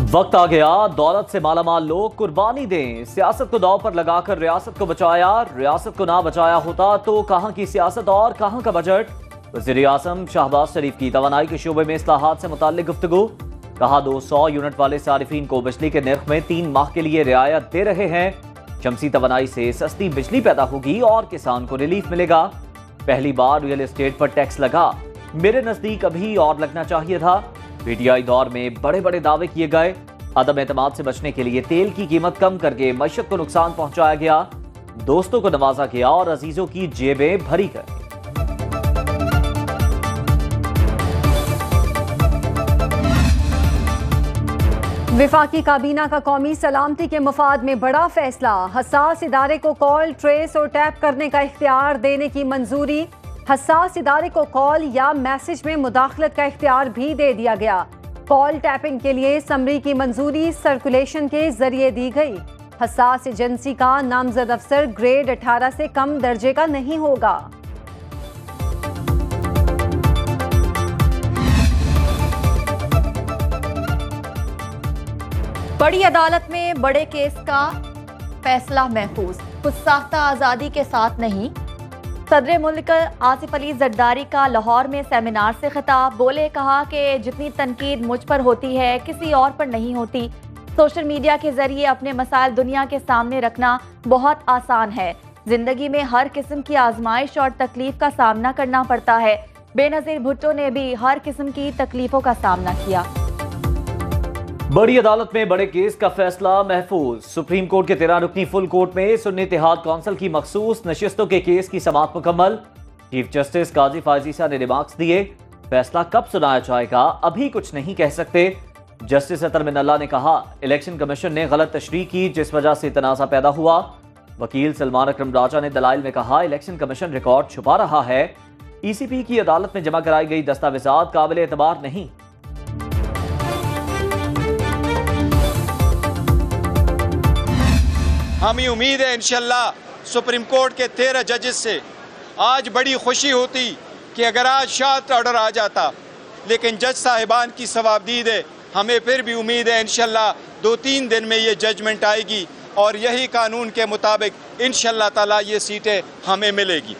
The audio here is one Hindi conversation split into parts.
वक्त आ गया, दौलत से मालामाल लोग कुर्बानी दें। सियासत को दांव पर लगाकर रियासत को बचाया, रियासत को ना बचाया होता तो कहां की सियासत और कहां का बजट। वज़ीर आज़म शहबाज शरीफ की तवानाई के शोबे में इस्लाहात से मुताल्लिक गुफ्तगू। कहा 200 यूनिट वाले सारिफीन को बिजली के निर्ख में 3 माह के लिए रियायत दे रहे हैं। शमसी तवानाई से सस्ती बिजली पैदा होगी और किसान को रिलीफ मिलेगा। पहली बार रियल एस्टेट पर टैक्स लगा, मेरे नजदीक अभी और लगना चाहिए था। पीटीआई दौर में बड़े बड़े दावे किए गए। अदम एतमाद से बचने के लिए तेल की कीमत कम करके मईशत को नुकसान पहुंचाया गया। दोस्तों को नवाजा गया और अजीजों की जेबें भरी गई। विफाकी काबीना का कौमी सलामती के मफाद में बड़ा फैसला। हसास इदारे को कॉल, ट्रेस और टैप करने का इख्तियार देने की मंजूरी। हसास इदारे को कॉल या मैसेज में मुदाखलत का इख्तियार भी दे दिया गया। कॉल टैपिंग के लिए समरी की मंजूरी सर्कुलेशन के जरिए दी गई। हसास एजेंसी का नामजद अफसर ग्रेड 18 से कम दर्जे का नहीं होगा। बड़ी अदालत में बड़े केस का फैसला महफूज, खुद साख्ता आज़ादी के साथ नहीं। सदर मुल्क आसिफ अली जरदारी का लाहौर में सेमिनार से खिताब। बोले, कहा कि जितनी तनकीद मुझ पर होती है किसी और पर नहीं होती। सोशल मीडिया के जरिए अपने मसाइल दुनिया के सामने रखना बहुत आसान है। जिंदगी में हर किस्म की आजमाइश और तकलीफ का सामना करना पड़ता है। बेनज़ीर भुट्टो ने भी हर किस्म की तकलीफों का सामना किया। बड़ी अदालत में बड़े केस का फैसला महफूज। सुप्रीम कोर्ट के 13 रुकनी फुल कोर्ट में सुन्नी इत्तेहाद कौंसिल की मखसूस नशिस्तों के केस की समाअत मुकम्मल। चीफ जस्टिस काजी फायजीसा ने रिमार्क्स दिए। फैसला कब सुनाया जाएगा अभी कुछ नहीं कह सकते। जस्टिस अतर मिनल्ला ने कहा, इलेक्शन कमीशन ने गलत तशरीह की जिस वजह से तनाज़ा पैदा हुआ। वकील सलमान अकरम राजा ने दलाइल में कहा, इलेक्शन कमीशन रिकॉर्ड छुपा रहा है। ईसीपी की अदालत में जमा कराई गई दस्तावेजात काबिल एतबार नहीं। हमें उम्मीद है इंशाल्लाह सुप्रीम कोर्ट के 13 जजेस से आज बड़ी खुशी होती कि अगर आज शार्ट ऑर्डर आ जाता, लेकिन जज साहिबान की सवाबदीद है। हमें फिर भी उम्मीद है इंशाल्लाह 2-3 दिन में ये जजमेंट आएगी और यही कानून के मुताबिक इंशाल्लाह ताला ये सीटें हमें मिलेगी।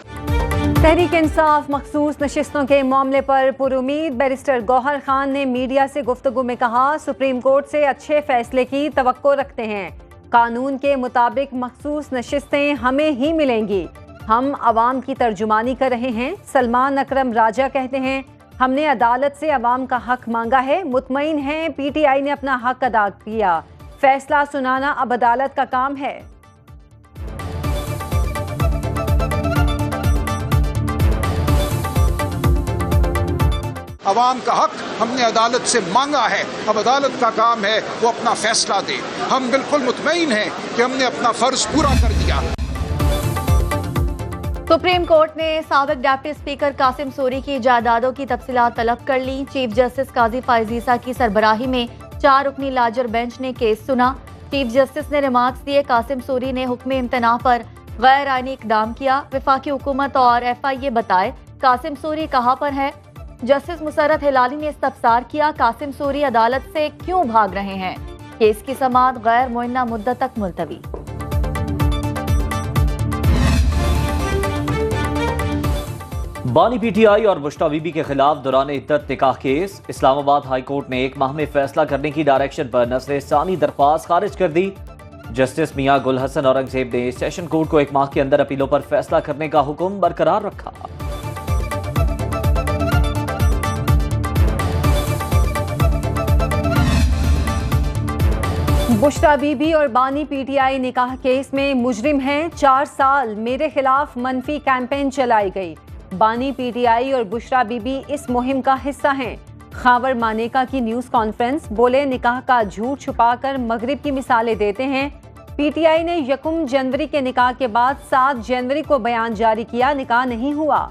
तहरीक इंसाफ मखसूस नशिस्तों के मामले पर पुरुमीद बैरिस्टर गौहर खान ने मीडिया से गुफ्तगू में कहा, सुप्रीम कोर्ट से अच्छे फैसले की तवक्को रखते हैं। कानून के मुताबिक मखसूस नशिस्तें हमें ही मिलेंगी। हम अवाम की तर्जुमानी कर रहे हैं। सलमान अकरम राजा कहते हैं, हमने अदालत से अवाम का हक मांगा है। मुतमईन हैं पीटीआई ने अपना हक अदा किया। फैसला सुनाना अब अदालत का काम है। अवाम का हक हमने अदालत से मांगा है, अब अदालत का काम है वो अपना फैसला दे। हम बिल्कुल मुतमईन हैं कि हमने अपना फर्ज पूरा कर दिया। सुप्रीम कोर्ट ने साबिक डिप्टी स्पीकर कासिम सूरी की जायदादों की तफसीलात तलब कर ली। चीफ जस्टिस काजी फायजीसा की सरबराही में 4 रुकनी लार्जर बेंच ने केस सुना। चीफ जस्टिस ने रिमार्क्स दिए, कासिम सूरी ने हुक्म इम्तना पर गैर आईनी इकदाम किया। विफाकी हुकूमत और FIA बताए, कासिम सूरी कहाँ पर है। जस्टिस मुसर्रत हिलाली ने इस्तफसार किया, कासिम सूरी अदालत से क्यों भाग रहे हैं। केस की समाअत गैर मुअय्यना मुद्दत तक मुलतवी। बानी पीटीआई और बुश्रा बीबी के खिलाफ दौरान इद्दत निकाह केस। इस्लामाबाद हाई कोर्ट ने 1 माह में फैसला करने की डायरेक्शन पर नस्ल सानी दरख्वास्त खारिज कर दी। जस्टिस मियां गुल हसन औरंगजेब ने सेशन कोर्ट को 1 माह के अंदर अपीलों पर फैसला करने का हुक्म बरकरार रखा। बुश्रा बीबी और बानी पीटीआई निकाह केस में मुजरिम हैं। 4 साल मेरे खिलाफ मनफी कैंपेन चलाई गई। बानी पीटीआई और बुश्रा बीबी इस मुहिम का हिस्सा हैं। खावर मानेका की न्यूज़ कॉन्फ्रेंस। बोले, निकाह का झूठ छुपाकर मगरिब की मिसालें देते हैं। पीटीआई ने 1 जनवरी के निकाह के बाद 7 जनवरी को बयान जारी किया, निकाह नहीं हुआ।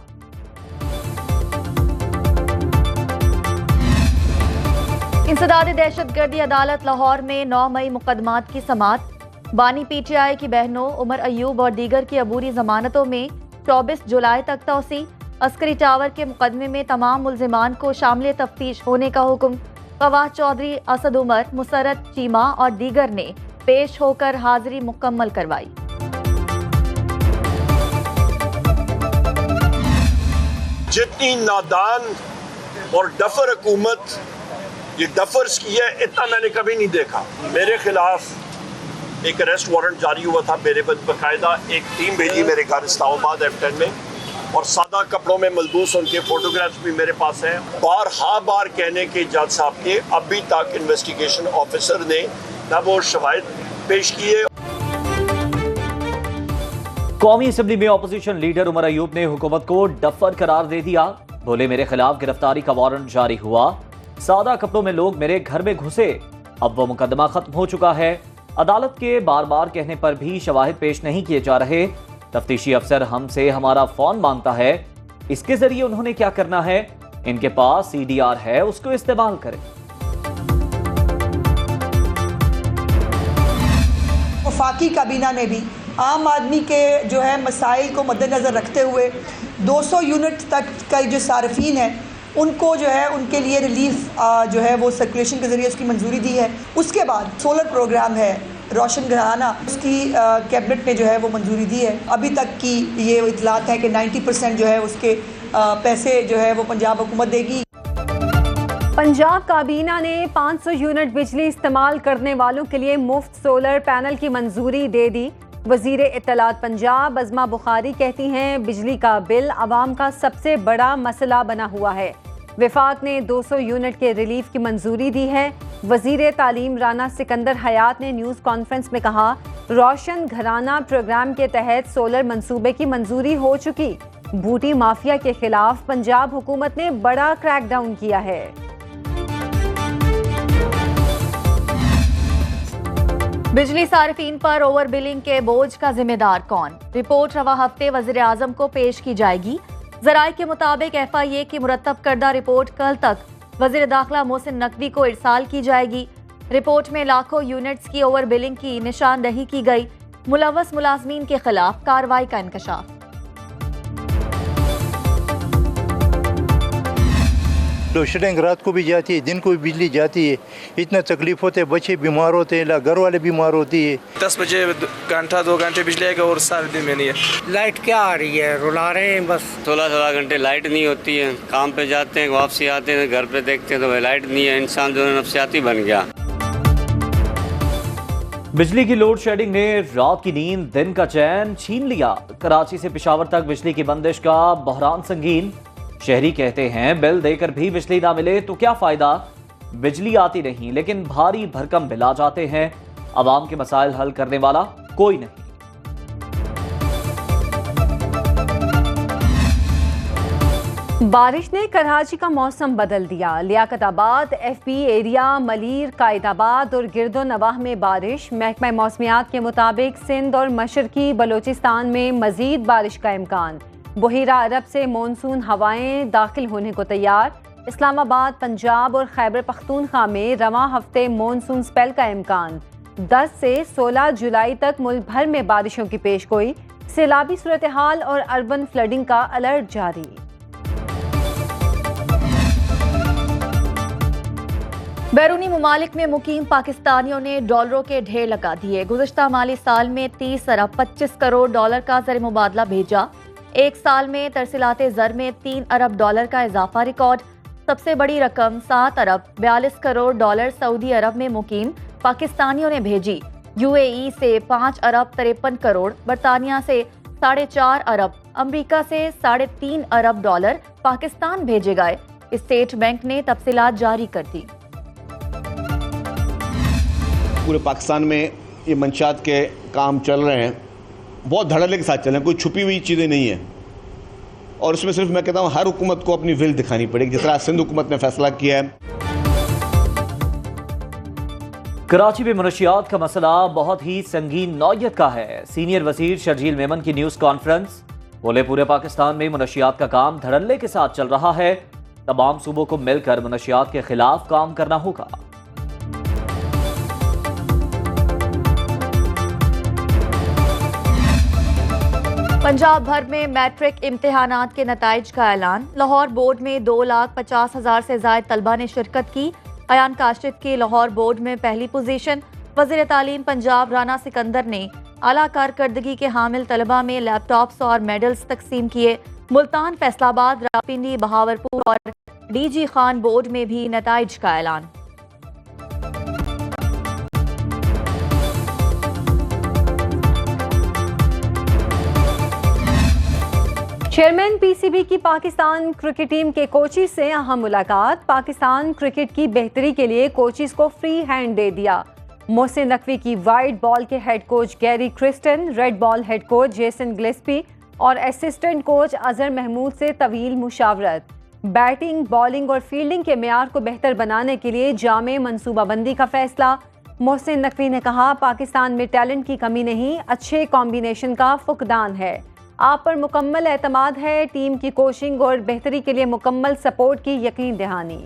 इंसदादी दहशतगर्दी अदालत लाहौर में 9 मई मुकदमात की समाअत। बानी पीटीआई की बहनों उमर अयूब और दीगर की अबूरी जमानतों में 24 जुलाई तक तौसी। अस्करी टावर के मुकदमे में तमाम मुल्जिमान को शामिल तफ्तीश होने का हुक्म। फवाद चौधरी, असद उमर, मुसरत चीमा और दीगर ने पेश होकर हाजिरी मुकम्मल करवाई। जितनी नादान और डफर हुकूमत ये डफर्स की है, इतना मैंने कभी नहीं देखा। मेरे खिलाफ एक अरेस्ट वारंट जारी हुआ था, मेरे पर बाकायदा एक टीम भेजी मेरे घर इस्लामाबाद F10 में, और सादा कपड़ों में मलबूस उनके फोटोग्राफ्स भी मेरे पास हैं। बार कहने के जज साहब के अभी तक इन्वेस्टिगेशन ऑफिसर ने ना वो शवाहिद पेश किए। कौमी असेंबली में ऑपोजिशन लीडर उमर अयूब ने हुकूमत को डफर करार दे दिया। बोले, मेरे खिलाफ गिरफ्तारी का वारंट जारी हुआ, सादा कपड़ों में लोग मेरे घर में घुसे, अब वो मुकदमा खत्म हो चुका है। अदालत के बार बार कहने पर भी शवाहिद पेश नहीं किए जा रहे। तफ्तीशी अफसर हमसे हमारा फोन मांगता है, इसके जरिए उन्होंने क्या करना है? इनके पास CDR है, उसको इस्तेमाल करें। वफाकी काबीना ने भी आम आदमी के जो है मसाइल को मद्देनज़र रखते हुए 200 यूनिट तक का जो सार्फिन है उनको जो है उनके लिए रिलीफ जो है वो सर्कुलेशन के ज़रिए उसकी मंजूरी दी है। उसके बाद सोलर प्रोग्राम है रोशन घराना, उसकी कैबिनेट ने जो है वो मंजूरी दी है। अभी तक की ये इतलात है कि 90% जो है उसके पैसे जो है वो पंजाब हुकूमत देगी। पंजाब काबीना ने 500 यूनिट बिजली इस्तेमाल करने वालों के लिए मुफ्त सोलर पैनल की मंजूरी दे दी। वजीर इत्तलात पंजाब अज़मा बुखारी कहती हैं, बिजली का बिल आवाम का सबसे बड़ा मसला बना हुआ है। विफाक ने 200 यूनिट के रिलीफ की मंजूरी दी है। वजीर तालीम राना सिकंदर हयात ने न्यूज़ कॉन्फ्रेंस में कहा, रोशन घराना प्रोग्राम के तहत सोलर मंसूबे की मंजूरी हो चुकी। बूटी माफिया के खिलाफ पंजाब हुकूमत ने बड़ा क्रैकडाउन किया है। बिजली सार्फिन पर ओवर बिलिंग के बोझ का जिम्मेदार कौन? रिपोर्ट रवा हफ्ते वज़ीर आज़म को पेश की जाएगी। ज़राए के मुताबिक FIA की मुरतब करदा रिपोर्ट कल तक वज़ीर दाखिला मोहसिन नकवी को इरसाल की जाएगी। रिपोर्ट में लाखों यूनिट्स की ओवर बिलिंग की निशानदही की गई। मुलव्वस मुलाजमीन के खिलाफ कार्रवाई का इंकशाफ। लोडशेडिंग रात को भी जाती है, दिन को भी बिजली जाती है, इतना तकलीफ होते हैं, बच्चे बीमार होते हैं, घर वाले बीमार होती है। 10 बजे घंटा 2 घंटे बिजली आएगा और सारे दिन में नहीं है। लाइट क्या आ रही है, रुला रहे हैं बस। 16 घंटे लाइट नहीं होती है, काम पे जाते हैं, वापसी आते हैं, घर पे देखते हैं तो लाइट नहीं है। इंसान जो है नफसियाती बन गया। बिजली की लोड शेडिंग ने रात की नींद, दिन का चैन छीन लिया। कराची से पेशावर तक बिजली की बंदिश का बहरान संगीन। शहरी कहते हैं, बिल देकर भी बिजली ना मिले तो क्या फायदा? बिजली आती नहीं लेकिन भारी भरकम बिल आ जाते हैं। अवाम के मसाइल हल करने वाला कोई नहीं। बारिश ने कराची का मौसम बदल दिया। लियाकताबाद, FB एरिया, मलीर, कायदाबाद और गिरदो नवाह में बारिश। महकमा मौसमियात के मुताबिक सिंध और मशरकी बलोचिस्तान में मजीद बारिश का इम्कान। बहिरा अरब से मॉनसून हवाएं दाखिल होने को तैयार। इस्लामाबाद, पंजाब और खैबर पख्तूनख्वा में रवां हफ्ते मॉनसून स्पेल का इम्कान। 10 से 16 जुलाई तक मुल्क भर में बारिशों की पेशगोई। सैलाबी सूरत हाल और अर्बन फ्लडिंग का अलर्ट जारी। बैरूनी ममालिक में मुकीम पाकिस्तानियों ने डॉलरों के ढेर लगा दिए। गुज़श्ता माली साल में 30 अरब 25 करोड़ डॉलर का ज़र मुबादला भेजा। एक साल में तरसीलाते ज़र में 3 अरब डॉलर का इजाफा रिकॉर्ड। सबसे बड़ी रकम 7 अरब 42 करोड़ डॉलर सऊदी अरब में मुकीम पाकिस्तानियों ने भेजी। UAE से 5 अरब 53 करोड़, बरतानिया से 4.5 अरब, अमरीका से 3.5 अरब डॉलर पाकिस्तान भेजे गए। स्टेट बैंक ने तफसीलात जारी कर दी। पूरे पाकिस्तान में ये मंशियात के काम चल रहे हैं, बहुत धड़ल्ले के साथ चल रहे हैं, कोई छुपी हुई चीज़ें नहीं है। और इसमें सिर्फ मैं कहता हूँ हर हुकूमत को अपनी विल दिखानी पड़ेगी, जिस तरह सिंध हुकूमत ने फैसला किया है। कराची में मनशियात का मसला बहुत ही संगीन नौयत का है। सीनियर वजीर शर्जील मेमन की न्यूज़ कॉन्फ्रेंस। बोले, पूरे पाकिस्तान में मनशियात का काम धड़ल्ले के साथ चल रहा है। तमाम सूबों को मिलकर मनशियात के खिलाफ काम करना होगा। पंजाब भर में मैट्रिक इम्तिहानात के नताइज का ऐलान। लाहौर बोर्ड में 2,50,000 से ज्यादा तलबा ने शिरकत की। अयान काशिफ की लाहौर बोर्ड में पहली पोजीशन। वज़ीर तालीम पंजाब राना सिकंदर ने आला कारकर्दगी के हामिल तलबा में लैपटॉप्स और मेडल्स तकसीम किए। मुल्तान, फैसलाबाद, रावलपिंडी, बहावलपुर और डीजी खान बोर्ड में भी नताइज का ऐलान। चेयरमैन पीसीबी की पाकिस्तान क्रिकेट टीम के कोचिज से अहम मुलाकात। पाकिस्तान क्रिकेट की बेहतरी के लिए कोचिज को फ्री हैंड दे दिया। मोहसिन नकवी की वाइट बॉल के head coach Gary Kristen, red ball head coach Jason Gillespie और असिस्टेंट कोच अजहर महमूद से तवील मुशावरत। बैटिंग, बॉलिंग और फील्डिंग के मेयार को बेहतर बनाने के लिए जामे मनसूबाबंदी का फैसला। मोहसिन नकवी ने कहा, पाकिस्तान में टैलेंट की कमी नहीं, अच्छे कॉम्बिनेशन का फुकदान है। आप पर मुकम्मल एतमाद है। टीम की कोचिंग और बेहतरी के लिए मुकम्मल सपोर्ट की यकीन दहानी।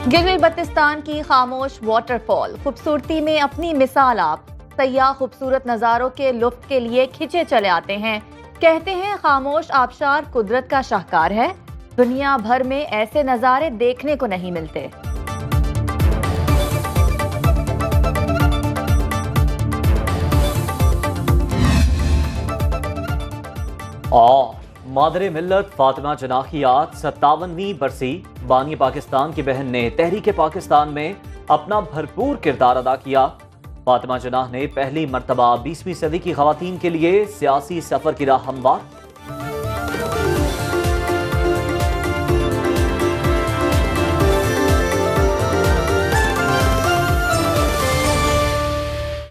गिलगित बल्तिस्तान की खामोश वाटरफॉल, खूबसूरती में अपनी मिसाल आप। सयाह खूबसूरत नज़ारों के लुत्फ के लिए खिंचे चले आते हैं। कहते हैं खामोश आबशार कुदरत का शाहकार है। दुनिया भर में ऐसे नज़ारे देखने को नहीं मिलते। और मादरे मिल्लत फातिमा जनाह की याद 57वीं बरसी। बानी पाकिस्तान की बहन ने तहरीक पाकिस्तान में अपना भरपूर किरदार अदा किया। फातिमा जनाह ने पहली मर्तबा 20वीं सदी की खवातीन के लिए सियासी सफर की राह हमवार